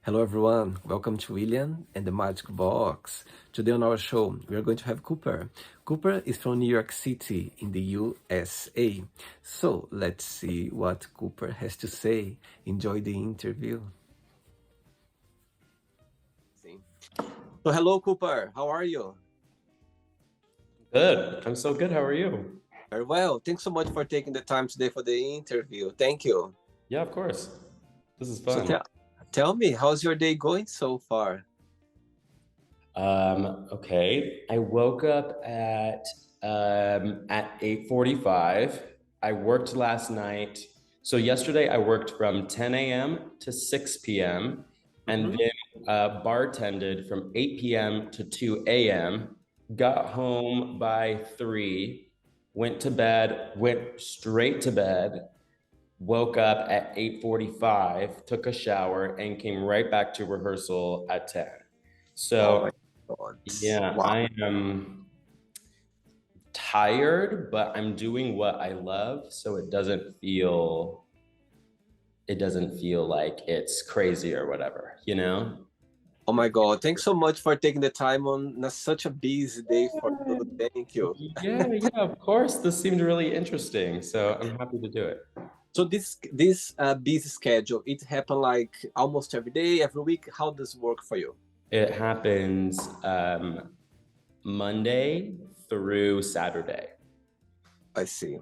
Hello, everyone. Welcome to William and the Magic Box. Today on our show, we are going to have Cooper. Cooper is from New York City in the USA. So let's see what Cooper has to say. Enjoy the interview. So, hello, Cooper. How are you? Good. I'm so good. How are you? Very well. Thanks so much for taking the time today for the interview. Thank you. Yeah, of course. This is So, fun. tell me, how's your day going so far? Okay. I woke up at 8:45. I worked last night. So yesterday I worked from 10 a.m. to 6 p.m. and Mhm. then bartended from 8 p.m. to 2 a.m. Got home by 3, went to bed, went straight to bed, woke up at 8:45, took a shower, and came right back to rehearsal at 10. Oh my So, God. yeah, Wow. I am tired, but I'm doing what I love, so it doesn't feel like it's crazy or whatever, you know? Oh my God. Thanks so much for taking the time on such a busy day for you. Thank you. Yeah, yeah, of course. This seemed really interesting, so I'm happy to do it. So this busy schedule, it happen like almost every day, every week. How does it work for you? It happens Monday through Saturday. I see.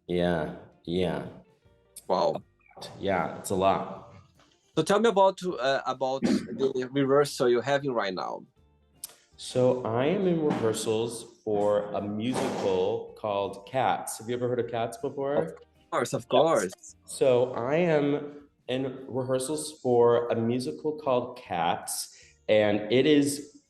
Yeah, yeah. Wow. Yeah, it's a lot. So tell me about the rehearsal you're having right now. So I am in rehearsals for a musical called Cats. Have you ever heard of Cats Of before? course, of Yes. course. So I am in rehearsals for a musical called Cats, and it is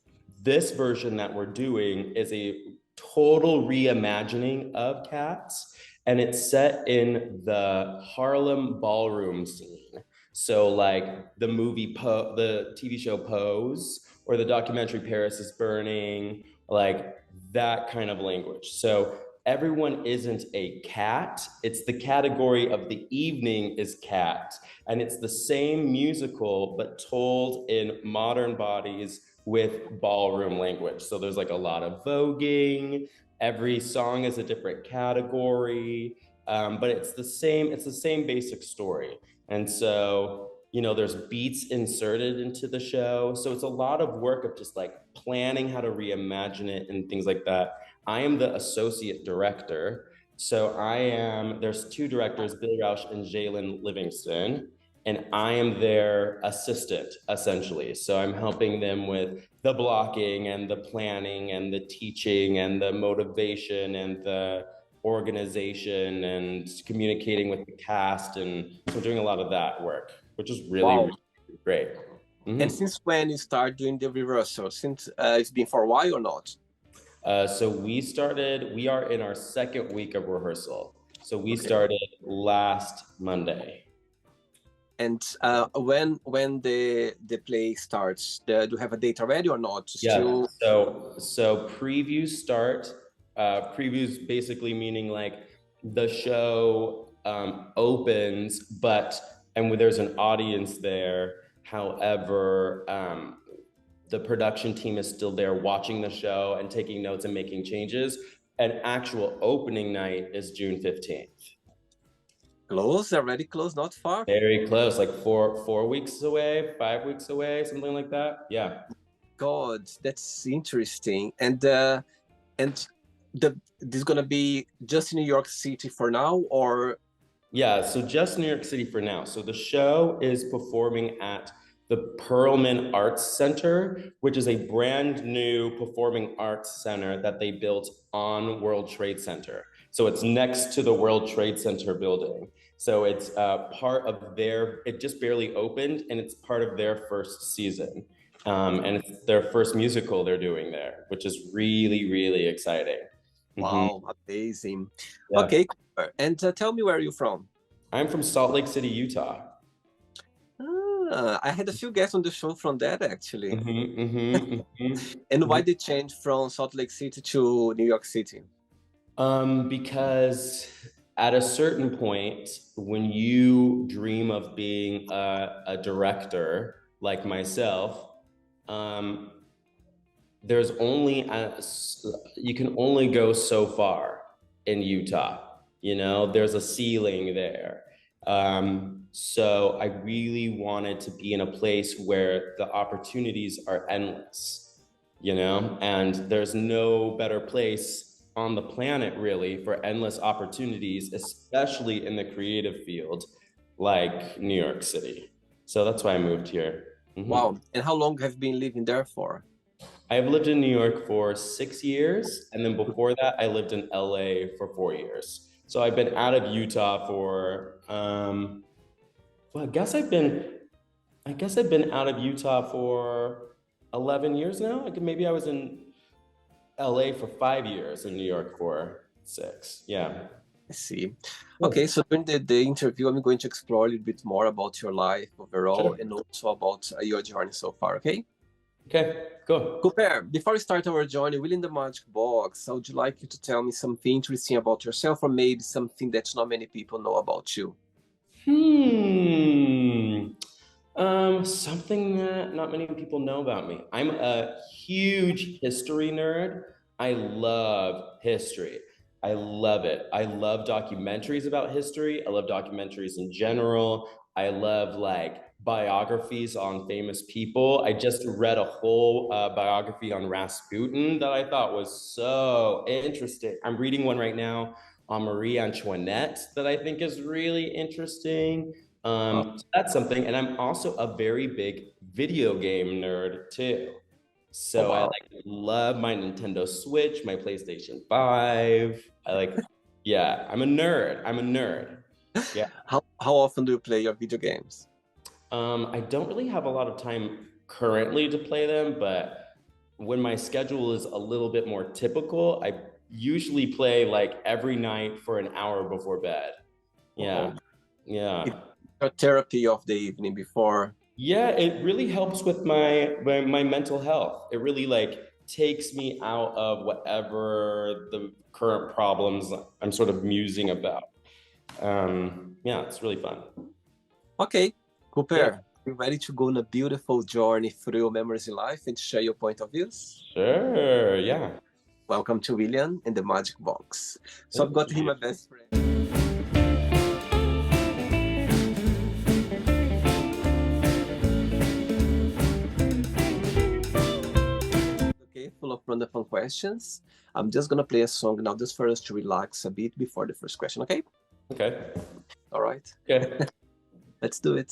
this version that we're doing is a total reimagining of Cats, and it's set in the Harlem ballroom scene. So like the TV show Pose, or the documentary Paris is Burning, like that kind of language. So everyone isn't a cat. It's the category of the evening is cat. And it's the same musical, but told in modern bodies with ballroom language. So there's like a lot of voguing. Every song is a different category. But it's the same basic story. And so, there's beats inserted into the show. So it's a lot of work of just like planning how to reimagine it and things like that. I am the associate director. There's two directors, Bill Rausch and Jalen Livingston, and I am their assistant essentially. So I'm helping them with the blocking and the planning and the teaching and the motivation and the organization and communicating with the cast. And so doing a lot of that work, which is really, Wow. really great. And Mhm. since when you start doing the rehearsal? Since it's been for a while or not? So we are in our second week of rehearsal. So we Okay. started last Monday. And when the play starts, do you have a date already or not? Yeah. Still. So previews start. Previews basically meaning like the show opens, and there's an audience there. However, the production team is still there watching the show and taking notes and making changes. An actual opening night is June 15th. Close, already close, not far. Very close, like four weeks away, 5 weeks away, something like that. Yeah. God, that's interesting. And this gonna be just in New York City for now, or Yeah, so just New York City for now. So the show is performing at the Perlman Arts Center, which is a brand new performing arts center that they built on World Trade Center. So it's next to the World Trade Center building. So it's it just barely opened and it's part of their first season. And it's their first musical they're doing there, which is really, really exciting. Mhm. wow, amazing. Yeah. Okay, Cooper. And tell me where you're from. I'm from Salt Lake City, Utah. I had a few guests on the show from that actually. And why Mhm. they changed from Salt Lake City to New York City? Because at a certain point, when you dream of being a director, like myself, um, there's only you can only go so far in Utah. You know, there's a ceiling there. So I really wanted to be in a place where the opportunities are endless, you know, and there's no better place on the planet really for endless opportunities, especially in the creative field like New York City. So that's why I moved here. Mhm. Wow. And how long have you been living there for? I've lived in New York for 6 years. And then before that, I lived in LA for 4 years. So I've been out of Utah for, well, I guess I've been out of Utah for 11 years now. Like maybe I was in LA for 5 years and New York for six. Yeah. I see. Okay, Sure. so during the interview, I'm going to explore a little bit more about your life overall Sure. and also about your journey so far, okay? Okay, go. Cooper, before we start our journey within the Magic Box, I would like you to tell me something interesting about yourself or maybe something that not many people know about you. Hmm. Something that not many people know about me. I'm a huge history nerd. I love history. I love it. I love documentaries about history. I love documentaries in general. I love like biographies on famous people. I just read a whole biography on Rasputin that I thought was so interesting. I'm reading one right now on Marie Antoinette that I think is really interesting. Oh, So that's something. And I'm also a very big video game nerd too. oh So I wow. like love my Nintendo Switch, my PlayStation 5. Yeah, I'm a nerd. I'm a nerd. Yeah. How often do you play your video games? I don't really have a lot of time currently to play them, but when my schedule is a little bit more typical, I usually play like every night for an hour before bed. Oh, Yeah. Yeah. it's your therapy of the evening before. Yeah, it really helps with my mental health. It really like takes me out of whatever the current problems I'm sort of musing about. Yeah, it's really fun. Okay, Yeah, Cooper, you ready to go on a beautiful journey through your memories in life and share your point of views? sure. Yeah. Welcome to William and the Magic Box. So I've Thank got here you. my best friend. Okay, full of random questions. I'm just gonna play a song now just for us to relax a bit before the first question, okay? Okay. All right, Okay. let's do it.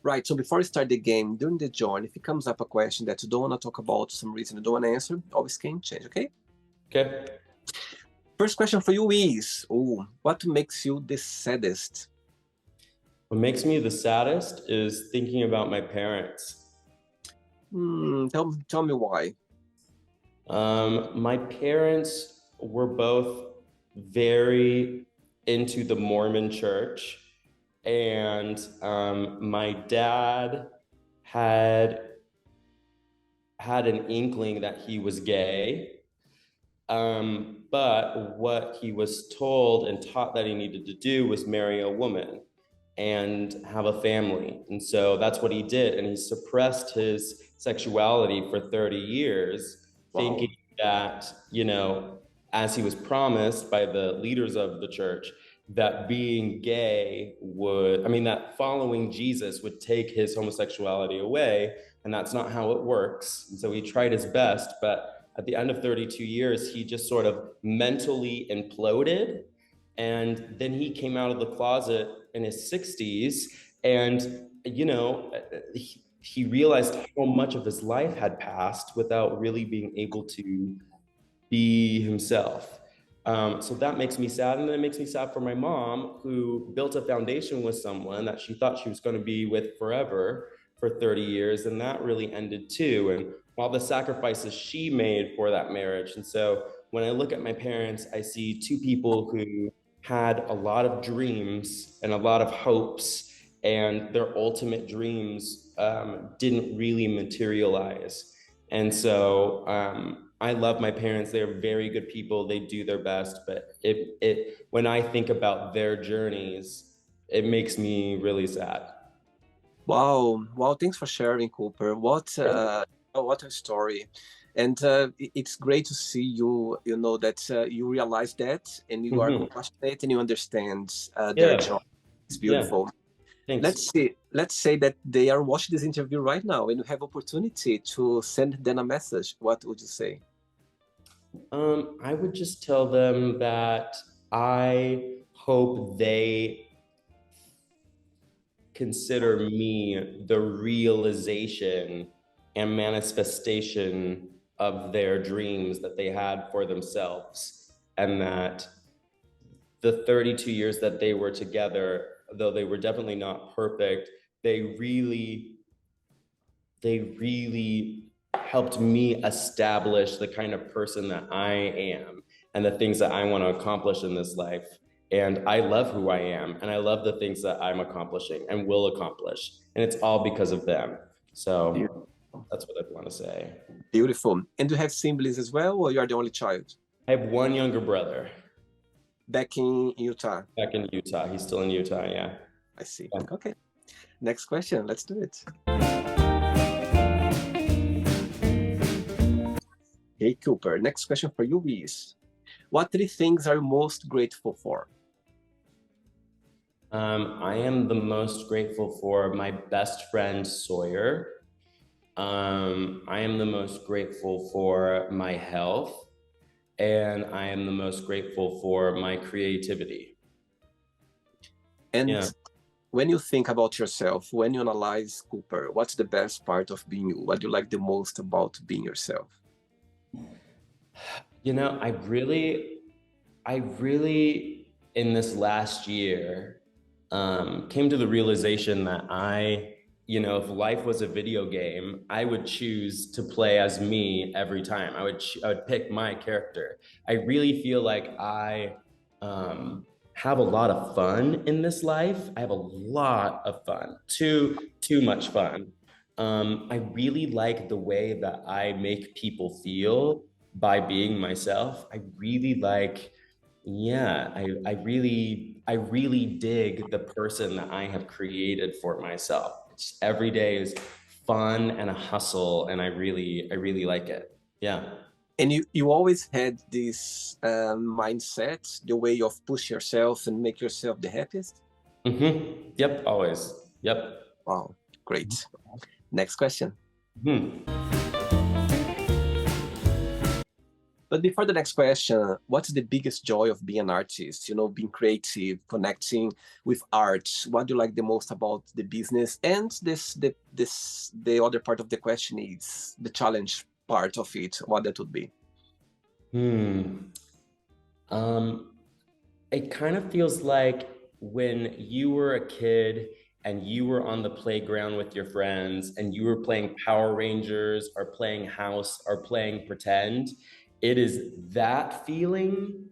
Right, so before we start the game, during the journey, if it comes up a question that you don't want to talk about, for some reason you don't want to answer, always can change, okay? Okay. First question for you is, what makes you the saddest? What makes me the saddest is thinking about my parents. Tell me why. My parents were both very into the Mormon church, and my dad had had an inkling that he was gay. But what he was told and taught that he needed to do was marry a woman and have a family. And so that's what he did. And he suppressed his sexuality for 30 years, thinking Wow. that, you know, as he was promised by the leaders of the church, that being gay would, I mean, that following Jesus would take his homosexuality away. And that's not how it works. And so he tried his best. But at the end of 32 years, he just sort of mentally imploded. And then he came out of the closet in his 60s, and you know, he realized how much of his life had passed without really being able to be himself. So that makes me sad, and then it makes me sad for my mom, who built a foundation with someone that she thought she was going to be with forever for 30 years, and that really ended too. And all the sacrifices she made for that marriage. And so when I look at my parents, I see two people who had a lot of dreams and a lot of hopes, and their ultimate dreams didn't really materialize. And so I love my parents. They're very good people. They do their best. But when I think about their journeys, it makes me really sad. Wow, wow! Thanks for sharing, Cooper. What a story, and it's great to see you. You know that you realize that, and you are Hmm. compassionate, and you understand their Yeah, joy. It's yeah. beautiful. Thanks. Let's say that they are watching this interview right now, and you have opportunity to send them a message. What would you say? I would just tell them that I hope they consider me the realization and manifestation of their dreams that they had for themselves. And that the 32 years that they were together, though they were definitely not perfect, they really, they really helped me establish the kind of person that I am and the things that I want to accomplish in this life. And I love who I am, and I love the things that I'm accomplishing and will accomplish. And it's all because of them. So that's what I want to say. Beautiful. And do you have siblings as well, or you are the only child? I have one younger brother Back in Utah. back in Utah. He's still in Utah. Yeah. I see. Okay. Next question. Let's do it. Hey, Cooper. Next question for you is, what three things are you most grateful for? I am the most grateful for my best friend Sawyer. I am the most grateful for my health, and I am the most grateful for my creativity. And Yeah. when you think about yourself, when you analyze Cooper, what's the best part of being you? What do you like the most about being yourself? You know, I really, in this last year, came to the realization that if life was a video game, I would choose to play as me every time. I would pick my character. I really feel like I have a lot of fun in this life. I have a lot of fun, too much fun. I really like the way that I make people feel by being myself. I really like, yeah, I really dig the person that I have created for myself. It's every day is fun and a hustle, and I really like it. Yeah. And you always had this mindset, the way of push yourself and make yourself the happiest? Yep, always. Yep. Wow, great. Next question. Hmm. But before the next question, what's the biggest joy of being an artist? You know, being creative, connecting with art. What do you like the most about the business? And the other part of the question is the challenge part of it. What that would be? Hmm. Um, it kind of feels like when you were a kid and you were on the playground with your friends and you were playing Power Rangers or playing house or playing pretend. It is that feeling,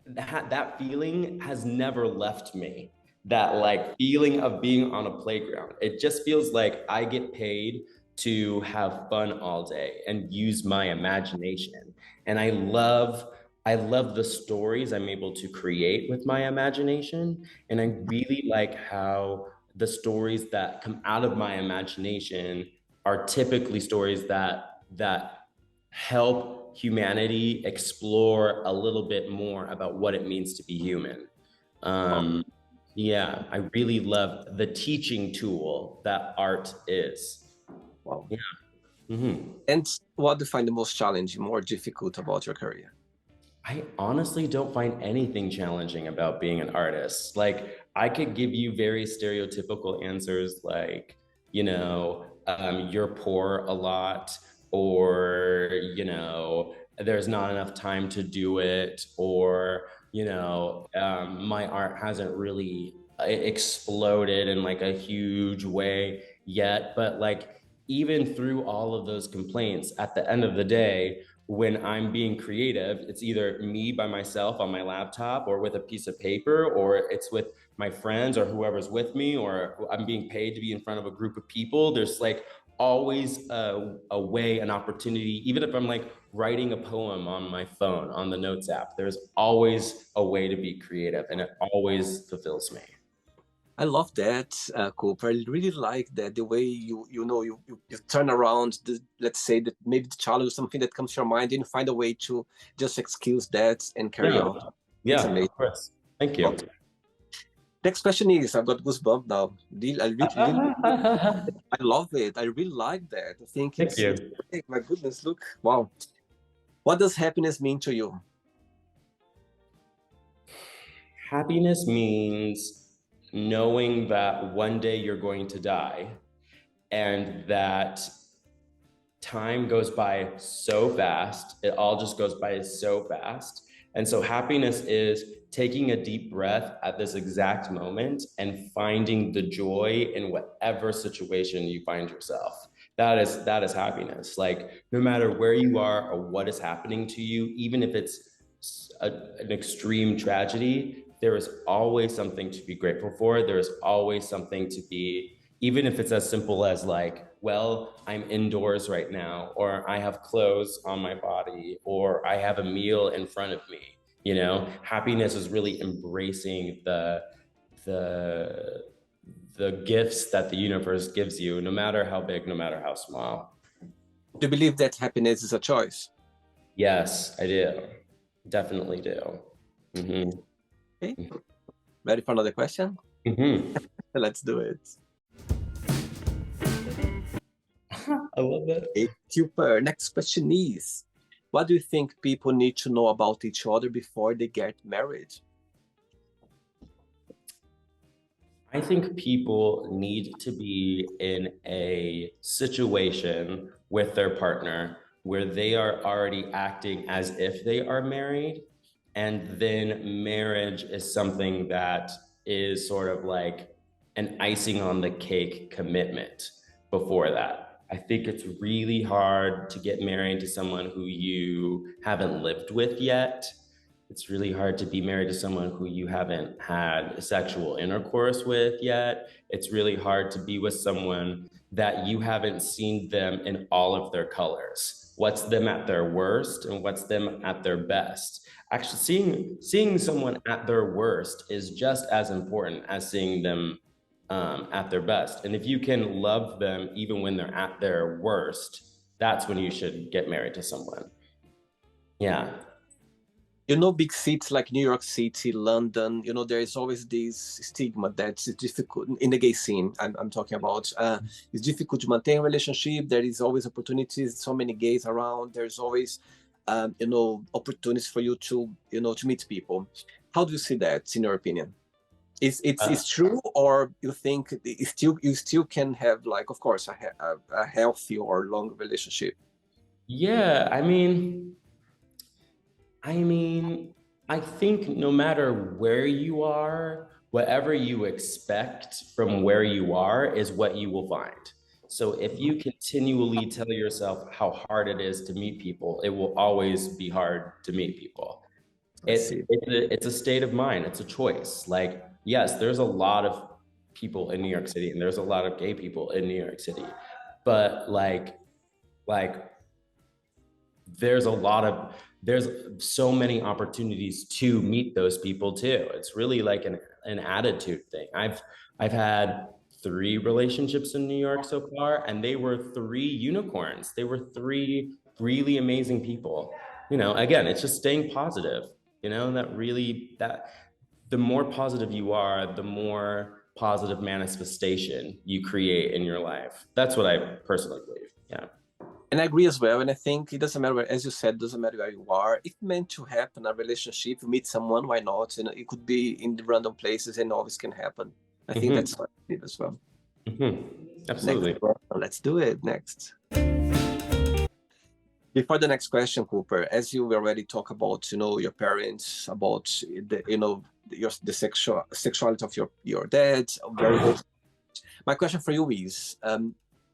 that feeling has never left me. That like feeling of being on a playground. It just feels like I get paid to have fun all day and use my imagination. And I love the stories I'm able to create with my imagination. And I really like how the stories that come out of my imagination are typically stories that help humanity explore a little bit more about what it means to be human. Wow. Um, yeah, I really love the teaching tool that art is. Wow. Yeah. Mhm. And what do you find the most challenging, more difficult about your career? I honestly don't find anything challenging about being an artist. Like, I could give you very stereotypical answers like, you're poor a lot, or, there's not enough time to do it, or, my art hasn't really exploded in like a huge way yet. But like, even through all of those complaints, at the end of the day, when I'm being creative, it's either me by myself on my laptop or with a piece of paper, or it's with my friends or whoever's with me, or I'm being paid to be in front of a group of people. There's like always a way, an opportunity, even if I'm like writing a poem on my phone on the notes app, there's always a way to be creative, and it always fulfills me. I love that, Cooper. I really like that the way you turn around the, let's say that maybe the challenge or something that comes to your mind and you find a way to just excuse that and carry Yeah, on. It's yeah, amazing. of course. Thank you. Okay. Next question is, I've got goosebumps now. I love it. I really like that. I think Thank it's you. great. My goodness, look, wow. What does happiness mean to you? Happiness means knowing that one day you're going to die and that time goes by so fast. It all just goes by so fast. And so happiness is taking a deep breath at this exact moment and finding the joy in whatever situation you find yourself. That is happiness. Like no matter where you are or what is happening to you, even if it's an extreme tragedy, there is always something to be grateful for. There is always something to be, even if it's as simple as like, well, I'm indoors right now, or I have clothes on my body, or I have a meal in front of me. You know, happiness is really embracing the the gifts that the universe gives you, no matter how big, no matter how small. Do you believe that happiness is a choice? Yes, I do. Definitely do. Hmm. Okay. Ready for another question? Hmm. Let's do it. I love that. Okay, Cooper, next question is, what do you think people need to know about each other before they get married? I think people need to be in a situation with their partner where they are already acting as if they are married. And then marriage is something that is sort of like an icing on the cake commitment before that. I think it's really hard to get married to someone who you haven't lived with yet. It's really hard to be married to someone who you haven't had sexual intercourse with yet. It's really hard to be with someone that you haven't seen them in all of their colors. What's them at their worst and what's them at their best. Actually, seeing someone at their worst is just as important as seeing them at their best. And if you can love them even when they're at their worst, that's when you should get married to someone. Yeah. Big cities like New York City, London, there is always this stigma that's difficult in the gay scene. I'm talking about. It's difficult to maintain a relationship. There is always opportunities, so many gays around. There's always, opportunities for you to meet people. How do you see that, in your opinion? Uh, It's true, or you think you still can have, like, of course, a healthy or long relationship? yeah, I mean, I think no matter where you are, whatever you expect from where you are is what you will find. So if you continually tell yourself how hard it is to meet people, it will always be hard to meet people. I see. It's a state of mind. It's a choice. Like, yes, there's a lot of people in New York City, and there's a lot of gay people in New York City, but like there's a lot of there's so many opportunities to meet those people too. It's really like an attitude thing. I've had three relationships in New York so far, and they were three unicorns. They were three really amazing people. You know, again, it's just staying positive, that the more positive you are, the more positive manifestation you create in your life. That's what I personally believe. Yeah. And I agree as well. And I think it doesn't matter where, as you said, it doesn't matter where you are. If meant to happen, a relationship, you meet someone, why not? It could be in the random places and always can happen. I think Hmm. that's what I did as well. Hmm. Next, Absolutely. let's do it next. Before the next question, Cooper, as you already talk about, your parents, about the sexuality of your dad, very open. My question for you is,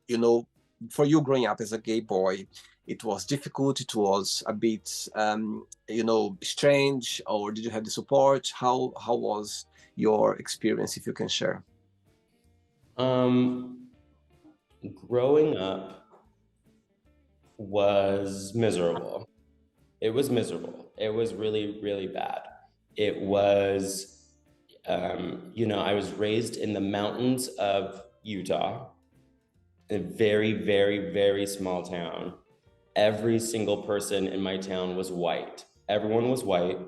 you know, for you growing up as a gay boy, it was difficult. It was a bit, strange, or did you have the support? How was your experience, if you can share? Um, Growing up was miserable. It was miserable. It was really, really bad. It was, I was raised in the mountains of Utah, in a very, very, very small town. Every single person in my town was white. Everyone was white.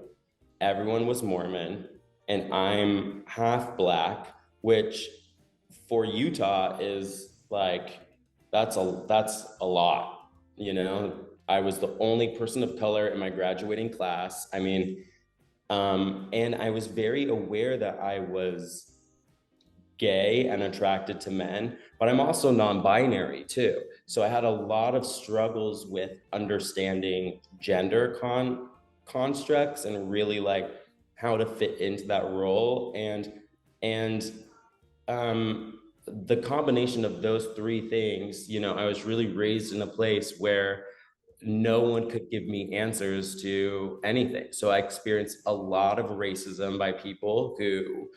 Everyone was Mormon. And I'm half black, which for Utah is like, that's a lot, you know? I was the only person of color in my graduating class. I mean, and I was very aware that I was gay and attracted to men, but I'm also non-binary too. So I had a lot of struggles with understanding gender constructs and really like how to fit into that role. And the combination of those three things, I was really raised in a place where no one could give me answers to anything. So I experienced a lot of racism by people who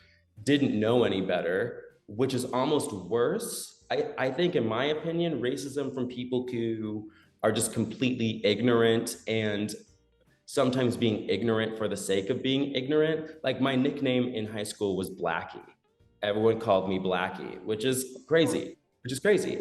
didn't know any better, which is almost worse. I think, in my opinion, racism from people who are just completely ignorant and sometimes being ignorant for the sake of being ignorant. Like my nickname in high school was Blackie. Everyone called me Blackie, which is crazy.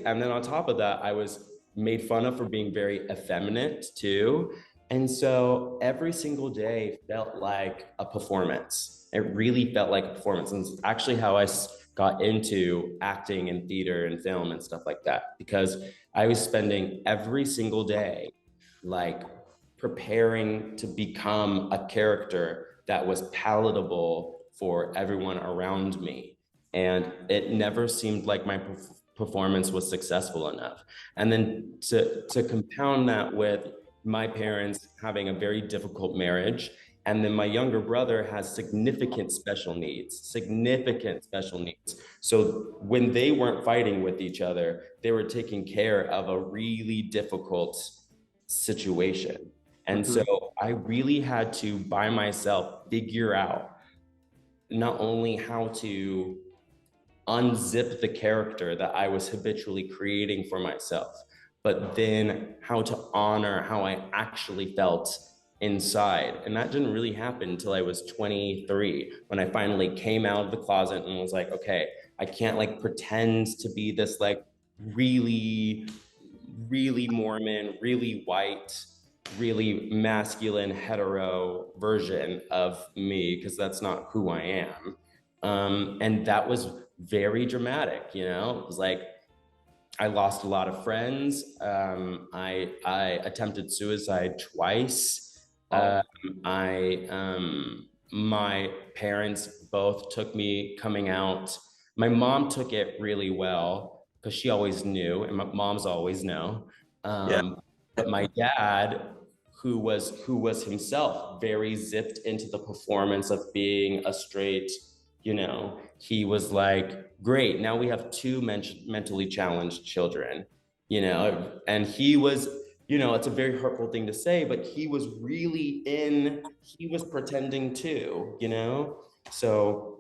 And then on top of that, I was made fun of for being very effeminate too. And so every single day felt like a performance. It really felt like a performance. And it's actually how I got into acting and theater and film and stuff like that, because I was spending every single day like preparing to become a character that was palatable for everyone around me. And it never seemed like my performance was successful enough. And then to compound that with my parents having a very difficult marriage, and then my younger brother has significant special needs, significant special needs. So when they weren't fighting with each other, they were taking care of a really difficult situation. And so Mm-hmm. I really had to, by myself, figure out not only how to unzip the character that I was habitually creating for myself, but then how to honor how I actually felt inside. And that didn't really happen until I was 23, when I finally came out of the closet and was like, okay, I can't like pretend to be this like really, really Mormon, really white, really masculine, hetero version of me, because that's not who I am. And that was very dramatic, It was like I lost a lot of friends. I attempted suicide twice. Oh, My parents both took me coming out. My mom took it really well because she always knew, and my moms always know. yeah. But my dad, who was himself very zipped into the performance of being a straight, he was like, great, now we have two mentally challenged children, and he was, it's a very hurtful thing to say, but he was pretending too, so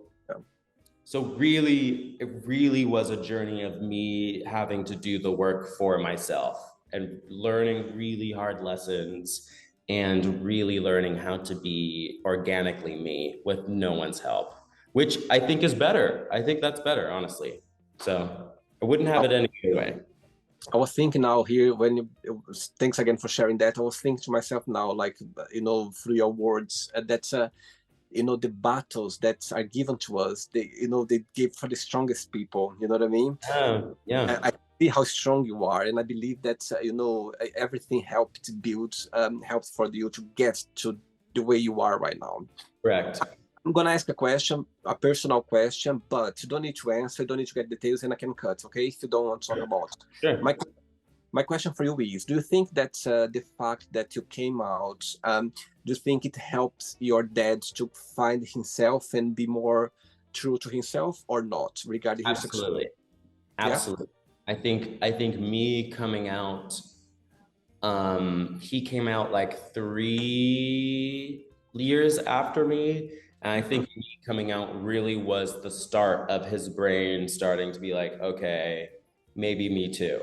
so really, it really was a journey of me having to do the work for myself and learning really hard lessons and really learning how to be organically me with no one's help, which I think is better. I think that's better, honestly. So I wouldn't have I it any other way. I was thinking now here when thanks again for sharing that. I was thinking to myself now, like through your words, the battles that are given to us, they give for the strongest people. You know what I mean? I Yeah, see how strong you are, and I believe that everything helped for you to get to the way you are right now. correct. I'm gonna ask a question, a personal question, but you don't need to answer, you don't need to get details, and I can cut, okay? If you don't want to talk about. Sure. My my question for you is: do you think that the fact that you came out, do you think it helps your dad to find himself and be more true to himself, or not, regarding his success? Absolutely. Yeah. Absolutely. I think me coming out, he came out like 3 years after me. And I Mhm. think me coming out really was the start of his brain starting to be like, okay, maybe me too.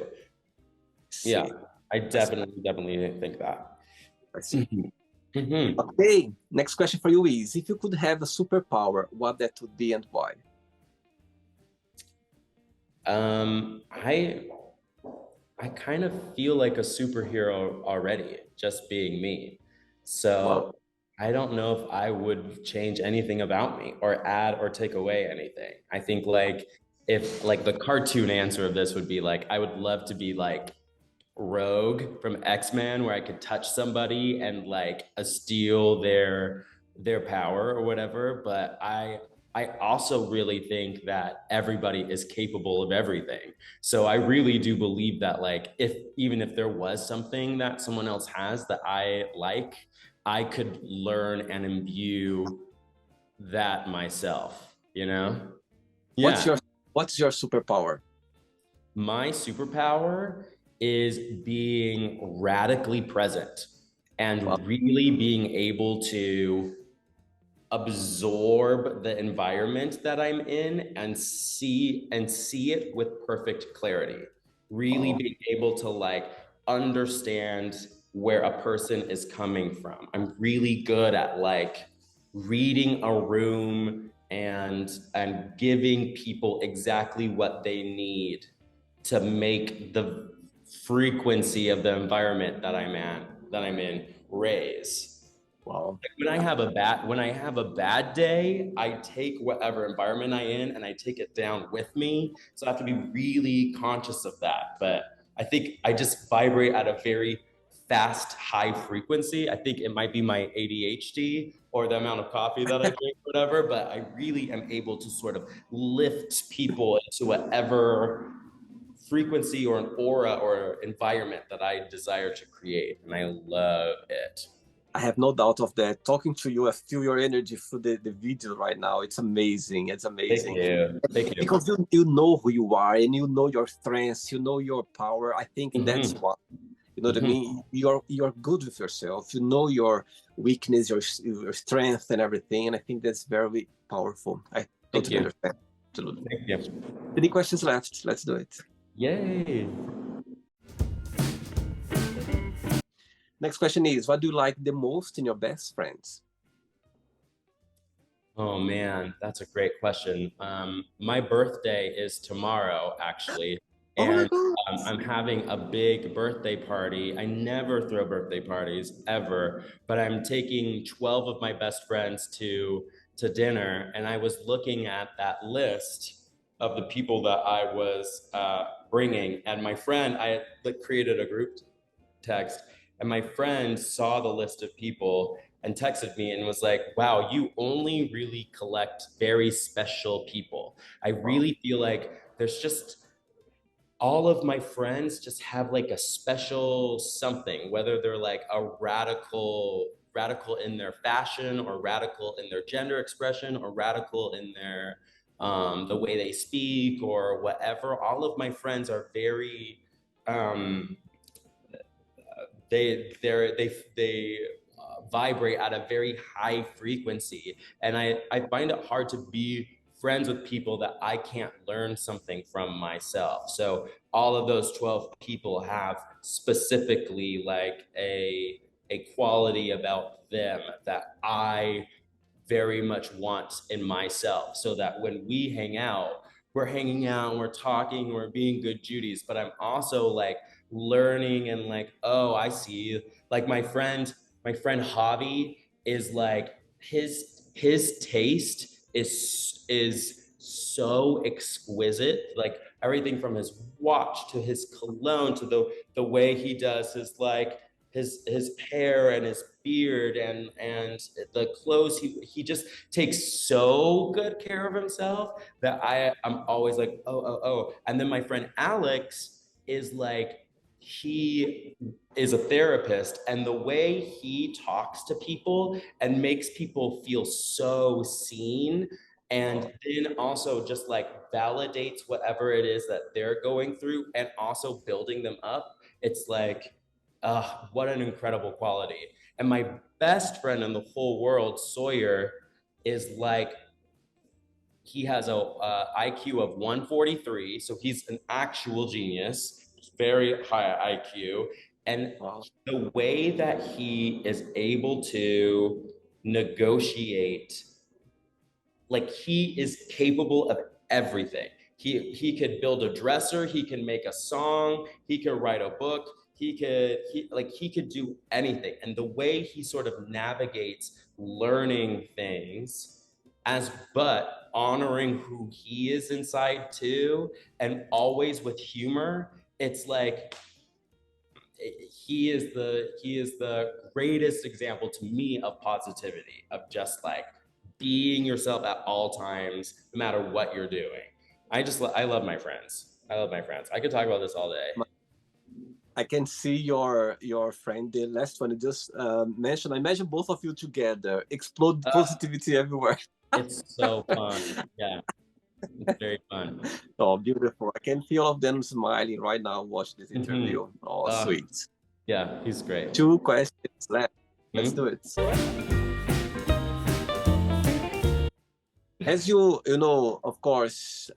Yeah, See, I I see. definitely think that. I see. Mhm. Okay, next question for you is, if you could have a superpower, what that would be and why? I kind of feel like a superhero already, just being me. Wow. So I don't know if I would change anything about me or add or take away anything. I think like if like the cartoon answer of this would be like I would love to be like Rogue from X-Men where I could touch somebody and like steal their power or whatever, but I also really think that everybody is capable of everything. So I really do believe that like if even if there was something that someone else has that I like, I could learn and imbue that myself, you know? What's Yeah. your what's your superpower? My superpower is being radically present Wow. and really being able to absorb the environment that I'm in and see it with perfect clarity. Really Oh, being able to like understand where a person is coming from. I'm really good at like reading a room and giving people exactly what they need to make the frequency of the environment that I'm in raise. wow. When I have a bad day, I take whatever environment I in and I take it down with me. So I have to be really conscious of that. But I think I just vibrate at a very fast, high frequency. I think it might be my ADHD or the amount of coffee that I drink, whatever. But I really am able to sort of lift people into whatever frequency or an aura or environment that I desire to create. And I love it. I have no doubt of that. Talking to you, I feel your energy through the video right now. It's amazing. It's Thank amazing. you. Thank you. Because you know who you are and you know your strengths, you know your power. I think that's Hmm. what, you know what I Hmm. mean? You're good with yourself. You know your weakness, your strength and everything. And I think that's very powerful. I Thank totally you. understand. Absolutely. Thank you. Any questions left? Let's do it. Yay. Next question is, what do you like the most in your best friends? Oh man, that's a great question. My birthday is tomorrow, actually, Oh my and God. I'm having a big birthday party. I never throw birthday parties ever, but I'm taking 12 of my best friends to dinner, and I was looking at that list of the people that I was bringing, and my friend, I had like, created a group text, and my friend saw the list of people and texted me and was like, wow, you only really collect very special people. I Wow. really feel like there's just all of my friends just have like a special something, whether they're like a radical in their fashion or radical in their gender expression or radical in their the way they speak or whatever. All of my friends are very um they vibrate at a very high frequency, and I find it hard to be friends with people that I can't learn something from myself. So all of those 12 people have specifically like a quality about them that I very much want in myself, so that when we hang out, we're hanging out and we're talking, we're being good Judies, but I'm also like learning and like, oh, I see. Like my friend Javi is like his taste is so exquisite. Like everything from his watch to his cologne to the way he does his like his hair and his beard and the clothes he just takes so good care of himself that I'm always like oh, and then my friend Alex is like he is a therapist, and the way he talks to people and makes people feel so seen, and then also just like validates whatever it is that they're going through and also building them up. It's like what an incredible quality. And my best friend in the whole world, Sawyer, is like he has a IQ of 143, so he's an actual genius, very high IQ, And Wow. the way that he is able to negotiate, like he is capable of everything. He could build a dresser, he can make a song, he could write a book, he could do anything. And the way he sort of navigates learning things as but honoring who he is inside too, and always with humor, it's like he is the greatest example to me of positivity, of just like being yourself at all times no matter what you're doing. I love my friends. I love my friends. I could talk about this all day. I can see your friend, the last one you just mentioned. I imagine both of you together explode uh, positivity everywhere. it's so fun. Yeah, it's very fun. Oh, beautiful! I can feel all of them smiling right now. Watch this Hmm. interview. Oh, uh, sweet. yeah, he's great. Two questions left. Let's do Hmm? it. As you know, of course,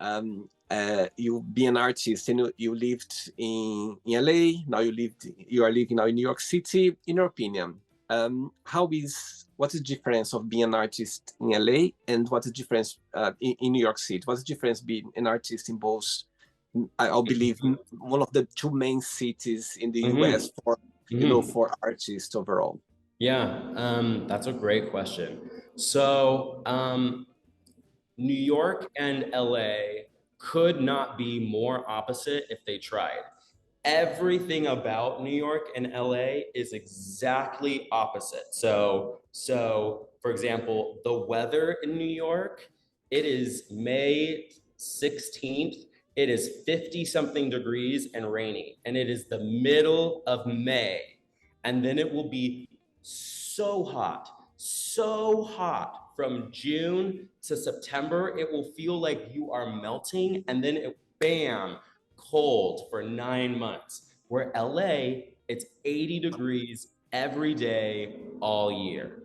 you be an artist and you lived in LA. Now you are living now in New York City. In your opinion, what's the difference of being an artist in LA and what's the difference in New York City? What's the difference being an artist in both? I'll believe one of the two main cities in the Hmm. US for Hmm. for artists overall. Yeah, that's a great question. So, New York and LA could not be more opposite if they tried. Everything about New York and LA is exactly opposite. So for example, the weather in New York, it is May 16th. It is 50 something degrees and rainy, and it is the middle of May. And then it will be so hot from June to September. It will feel like you are melting, and then bam, cold for 9 months. Where LA, it's 80 degrees every day, all year.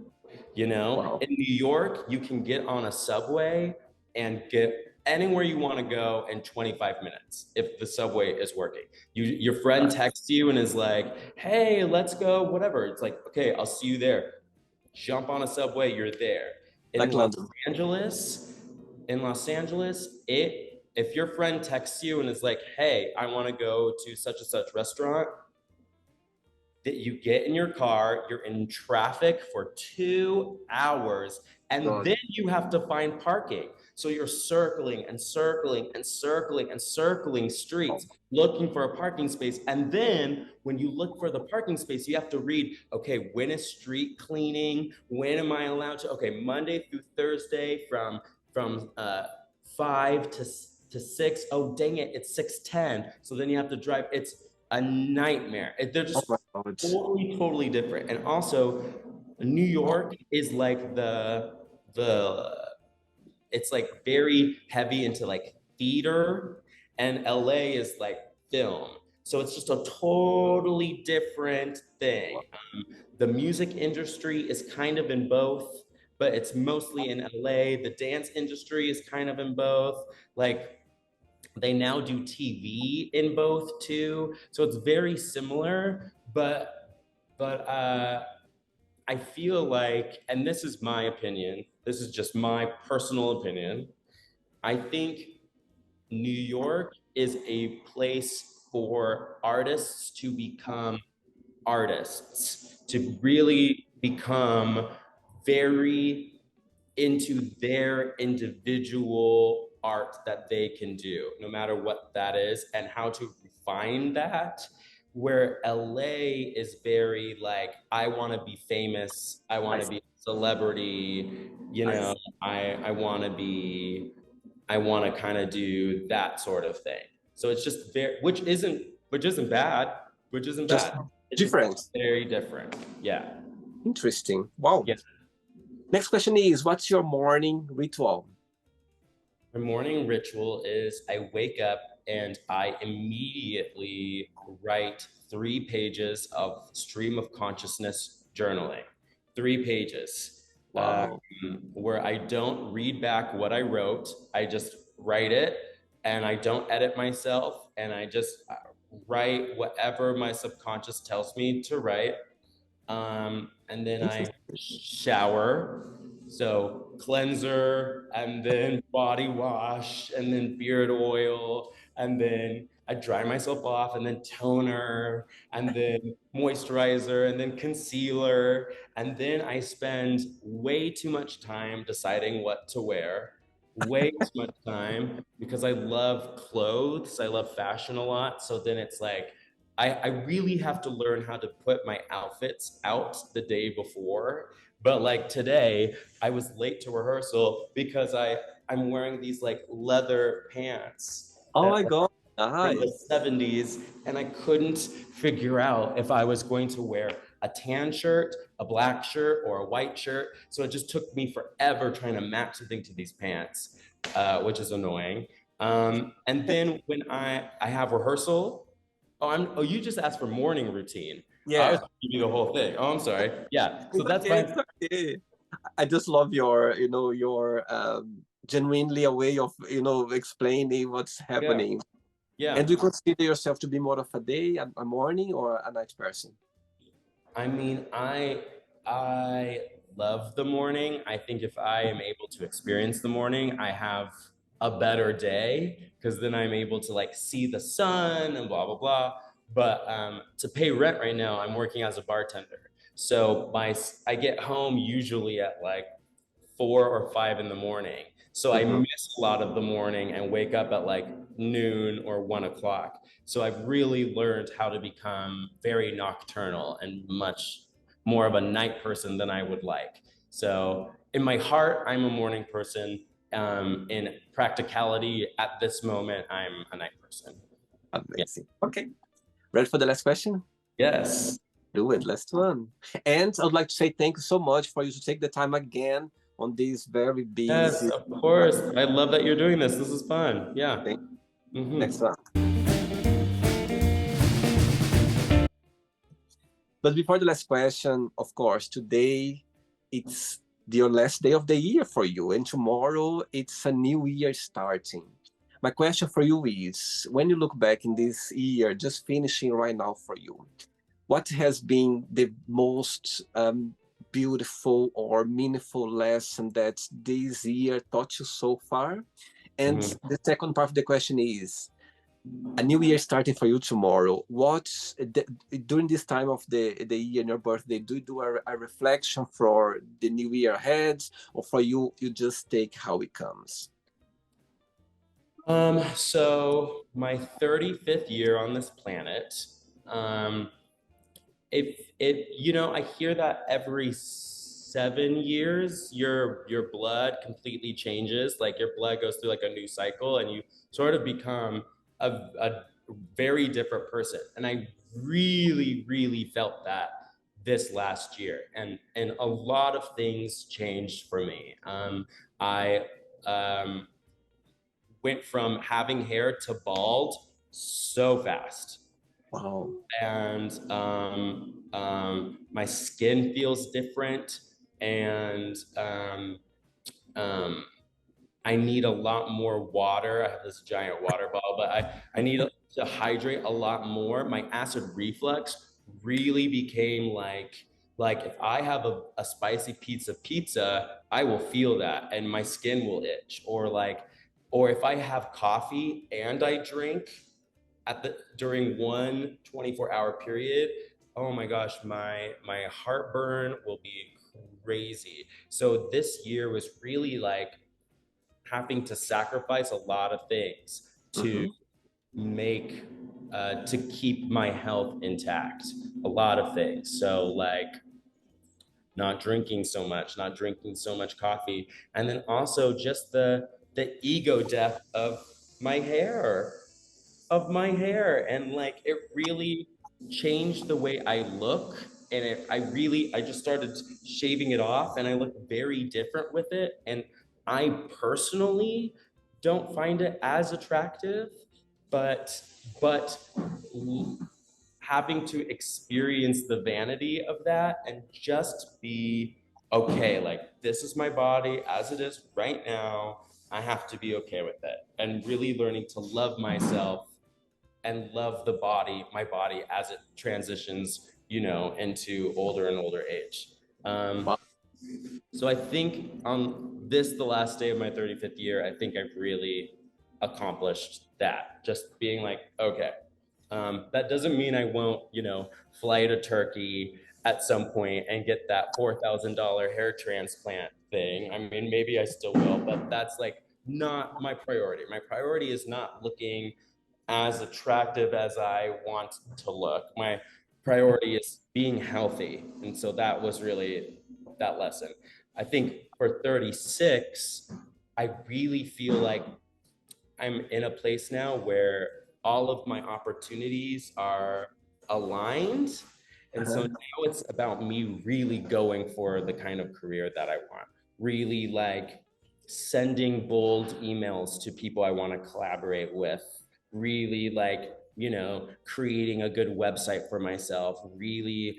You know, Wow. in New York, you can get on a subway and get anywhere you want to go in 25 minutes if the subway is working. Your friend Right. texts you and is like, "Hey, let's go," whatever. It's like, "Okay, I'll see you there." Jump on a subway, you're there. In Like Los London. Angeles, it if your friend texts you and is like, "Hey, I want to go to such and such restaurant," that you get in your car, you're in traffic for 2 hours, and God. then you have to find parking. So you're circling and circling and circling and circling streets looking for a parking space. And then when you look for the parking space, you have to read, okay, when is street cleaning? When am I allowed to? Okay, Monday through Thursday from 5 to 6. Oh, dang it, it's 6:10. So then you have to drive. It's a nightmare. They're Oh just my God. totally different. And also, New York is like the it's like very heavy into like theater, and LA is like film. So it's just a totally different thing. The music industry is kind of in both, but it's mostly in LA. The dance industry is kind of in both. Like they now do TV in both too, so it's very similar. But I feel like, and this is my opinion, this is just my personal opinion. I think New York is a place for artists to become artists, to really become very into their individual art that they can do, no matter what that is, and how to refine that. Where LA is very like, I want to be famous, I want I to be a celebrity, you I know, I want to be, I want to kind of do that sort of thing. So it's just very, which isn't bad, which isn't just bad. It's just different. very different. Yeah. Interesting. Wow. Yeah. Next question is, what's your morning ritual? My morning ritual is I wake up and I immediately write 3 pages of stream of consciousness journaling. 3 pages, Wow. where I don't read back what I wrote. I just write it, and I don't edit myself. And I just write whatever my subconscious tells me to write. And then I Interesting. shower. So cleanser, and then body wash, and then beard oil, and then I dry myself off, and then toner, and then moisturizer, and then concealer. And then I spend way too much time deciding what to wear. Way too much time because I love clothes. I love fashion a lot. So then it's like, I really have to learn how to put my outfits out the day before. But like today, I was late to rehearsal because I'm wearing these like leather pants Oh that my are God. from the Nice. 70s, and I couldn't figure out if I was going to wear a tan shirt, a black shirt, or a white shirt. So it just took me forever trying to match something to these pants, which is annoying. And then when I have rehearsal, oh, you just asked for morning routine. I was Yeah. gonna give you the whole thing. Oh, I'm sorry. Yeah, so It's that's okay. my It's okay. I just love your, your genuinely a way of, explaining what's yeah, happening. And do yeah. you consider yourself to be more of a day, a morning, or a night person? I mean, I love the morning. I think if I am able to experience the morning, I have a better day because then I'm able to like see the sun and blah blah blah. But to pay rent right now, I'm working as a bartender. So I get home usually at like 4 or 5 in the morning. So I Mhm. miss a lot of the morning and wake up at like noon or 1 o'clock. So I've really learned how to become very nocturnal and much more of a night person than I would like. So in my heart, I'm a morning person. In practicality, at this moment, I'm a night person. Yeah. Amazing. Okay. Ready for the last question? Yes. Do it. Last one. And I would like to say thank you so much for you to take the time again on this very Yes, busy. of course. I love that you're doing this. This is fun. Yeah. Thank Next Hmm. one. But before the last question, of course, today it's your last day of the year for you, and tomorrow it's a new year starting. My question for you is, when you look back in this year, just finishing right now for you, what has been the most beautiful or meaningful lesson that this year taught you so far? And Hmm. the second part of the question is, a new year starting for you tomorrow. During this time of the year and your birthday, do you do a reflection for the new year ahead, or for you, you just take how it comes? So my 35th year on this planet, um, if it, I hear that every 7 years, your blood completely changes. Like your blood goes through like a new cycle, and you sort of become a very different person. And I really, really felt that this last year, and a lot of things changed for me. I um, went from having hair to bald so fast. Wow. And my skin feels different. And um, I need a lot more water. I have this giant water bottle, but I need to hydrate a lot more. My acid reflux really became like if I have a spicy pizza, I will feel that and my skin will itch. Or if I have coffee and I drink during one 24-hour period, oh my gosh, my heartburn will be crazy. So this year was really like having to sacrifice a lot of things to Hmm. make to keep my health intact. A lot of things. So like not drinking so much, not drinking so much coffee, and then also just the ego death my hair of my hair, and like it really changed the way I look. And I just started shaving it off, and I look very different with it. And I personally don't find it as attractive, but having to experience the vanity of that and just be okay, like this is my body as it is right now. I have to be okay with it, and really learning to love myself and love my body as it transitions, into older and older age. Wow. So I think on this, the last day of my 35th year, I think I've really accomplished that. Just being like, okay, that doesn't mean I won't, fly to Turkey at some point and get that $4,000 hair transplant thing. I mean, maybe I still will, but that's like not my priority. My priority is not looking as attractive as I want to look. My priority is being healthy. And so that was really that lesson. I think for 36, I really feel like I'm in a place now where all of my opportunities are aligned. And so now it's about me really going for the kind of career that I want, really like sending bold emails to people I want to collaborate with, really like, creating a good website for myself, really.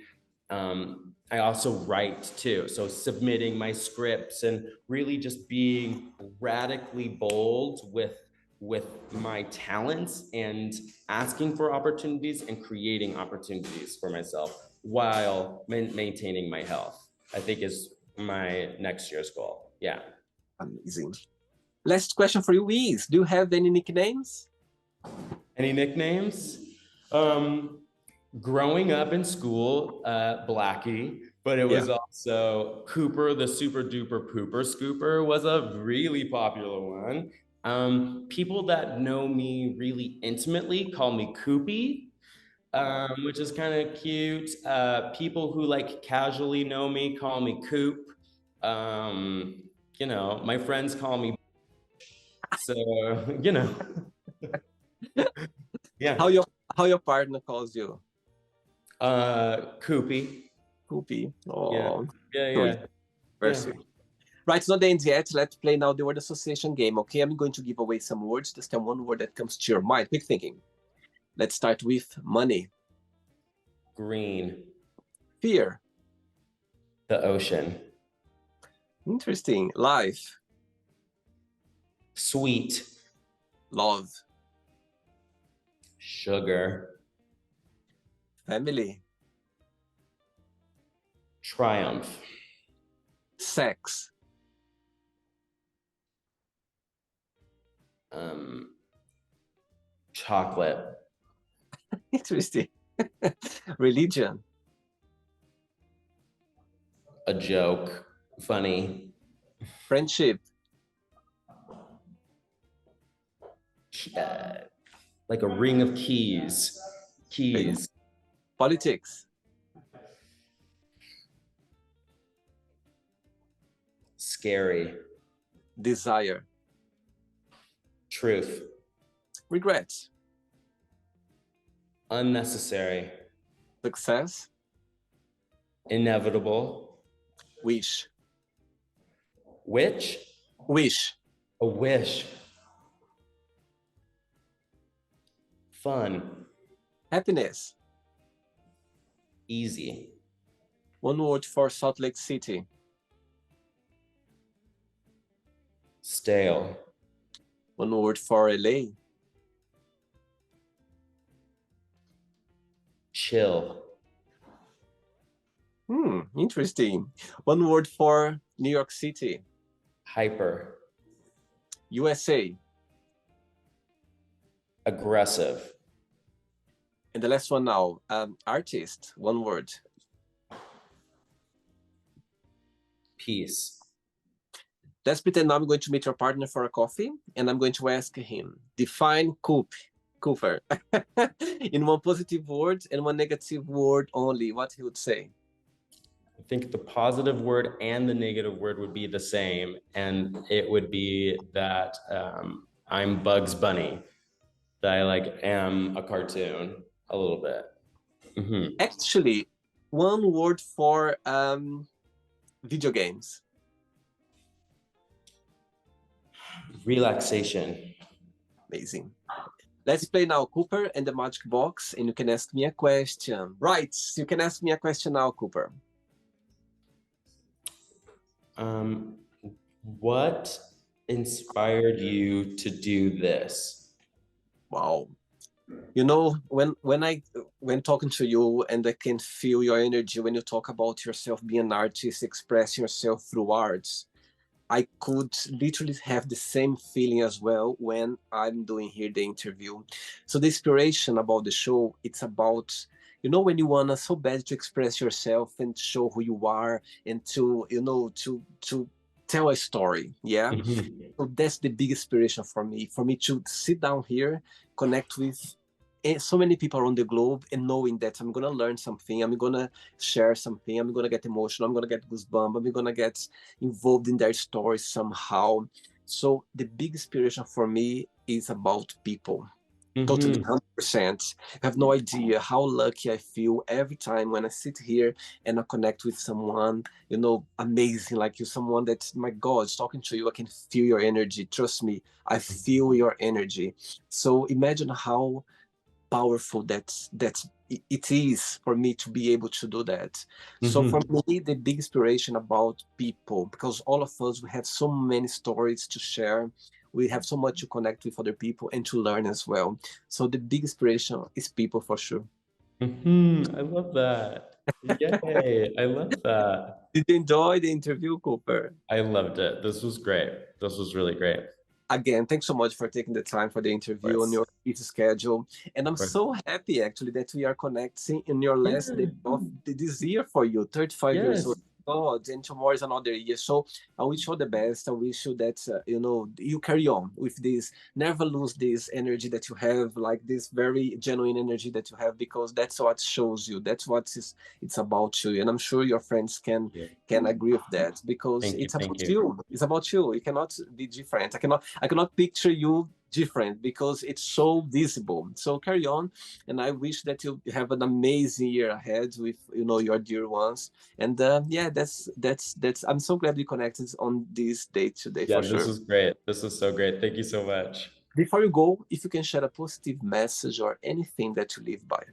I also write too. So submitting my scripts and really just being radically bold with my talents and asking for opportunities and creating opportunities for myself while maintaining my health, I think is my next year's goal. Yeah. Amazing. Last question for you is, do you have any nicknames? Any nicknames? Growing up in school, Blackie, but it was also Cooper, the super duper pooper scooper was a really popular one. People that know me really intimately call me Koopy, which is kind of cute. People who like casually know me call me Coop. My friends call me, so, yeah. How your partner calls you? Koopy. Koopy. Yeah. Oh, Yeah. very sweet. Right, it's not the end yet. Let's play now the word association game. Okay, I'm going to give away some words. Just tell one word that comes to your mind. Quick thinking. Let's start with money. Green. Fear. The ocean. Interesting. Life. Sweet. Love. Sugar. Family. Triumph. Sex. Chocolate. Interesting. Religion. A joke. Funny. Friendship. Like a ring of keys. Keys. Politics. Scary. Desire. Truth. Regret. Unnecessary. Success. Inevitable. Wish. Which? Wish. A wish. Fun. Happiness. Easy. One word for Salt Lake City. Stale. One word for LA. Chill. Interesting. One word for New York City. Hyper. USA. Aggressive. And the last one now, artist, one word. Peace. Let's pretend now I'm going to meet your partner for a coffee, and I'm going to ask him, define Cooper in one positive word and one negative word only. What he would say? I think the positive word and the negative word would be the same, and it would be that I'm Bugs Bunny, that I am a cartoon a little bit. Mm-hmm. Actually, one word for video games. Relaxation. Amazing. Let's play now, Cooper and the Magic Box, and you can ask me a question. Right, you can ask me a question now, Cooper. What inspired you to do this? Wow. You know, when talking to you and I can feel your energy when you talk about yourself being an artist, expressing yourself through arts, I could literally have the same feeling as well when I'm doing here the interview. So the inspiration about the show, it's about, you know, when you wanna so bad to express yourself and show who you are and to, you know, to tell a story. Yeah. Mhm. So that's the big inspiration for me to sit down here, connect with so many people around the globe, and knowing that I'm gonna learn something, I'm gonna share something, I'm gonna get emotional, I'm gonna get goosebumps, I'm gonna get involved in their stories somehow. So the big inspiration for me is about people. Totally, Mhm. 100%. I have no idea how lucky I feel every time when I sit here and I connect with someone, you know, amazing like you, someone that, my God, talking to you, I can feel your energy. Trust me, I feel your energy. So imagine how powerful it is for me to be able to do that. So for Mhm. me, the big inspiration about people, because all of us, we have so many stories to share, we have so much to connect with other people and to learn as well. So the big inspiration is people for sure. Mhm. I love that. Yay. I love that. Did you enjoy the interview, Cooper? I loved it. This was great. This was really great. Of Again, thanks so much for taking the time for the interview on course. your busy schedule. And Of I'm course. so happy actually that we are connecting in your Yeah. last day of this year for you, 35 years old. Yes. God, and tomorrow is another year. So I wish you all the best. I wish you that, you know, you carry on with this, never lose this energy that you have, like this very genuine energy that you have, because that's what shows you. That's what it's about you. And I'm sure your friends Yeah. can agree with that because Thank you. it's Thank about you. you. It's about you. You cannot be different. I cannot picture you different because it's so visible. So carry on, and I wish that you have an amazing year ahead with, you know, your dear ones. And yeah, that's. I'm so glad we connected on this date today Yeah, for this sure. is great. This is so great. Thank you so much. Before you go, if you can share a positive message or anything that you live by.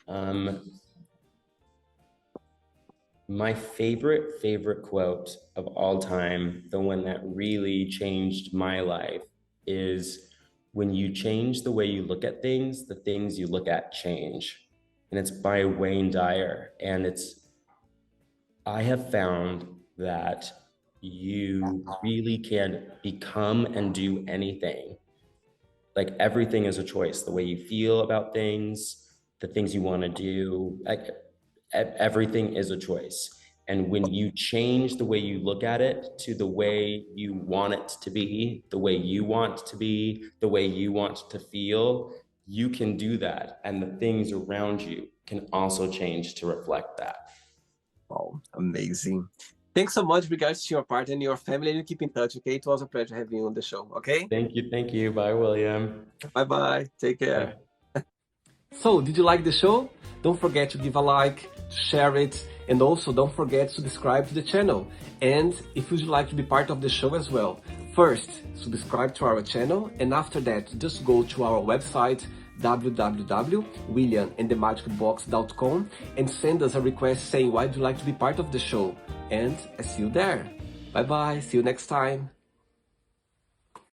Um, my favorite quote of all time, the one that really changed my life, is when you change the way you look at things, the things you look at change. And it's by Wayne Dyer. And it's, I have found that you really can become and do anything. Like everything is a choice. The way you feel about things, the things you want to do, like everything is a choice. And when you change the way you look at it to the way you want it to be, the way you want to be, the way you want to feel, you can do that. And the things around you can also change to reflect that. Oh, amazing. Thanks so much, regards to your part and your family, and you keep in touch, okay? It was a pleasure having you on the show, okay? Thank you. Thank you. Bye, William. Bye bye. Take care. Bye. So, did you like the show? Don't forget to give a like, to share it, and also don't forget to subscribe to the channel. And if you'd like to be part of the show as well, first, subscribe to our channel, and after that, just go to our website www.williamandthemagicbox.com and send us a request saying why would you like to be part of the show. And I see you there. Bye bye. See you next time.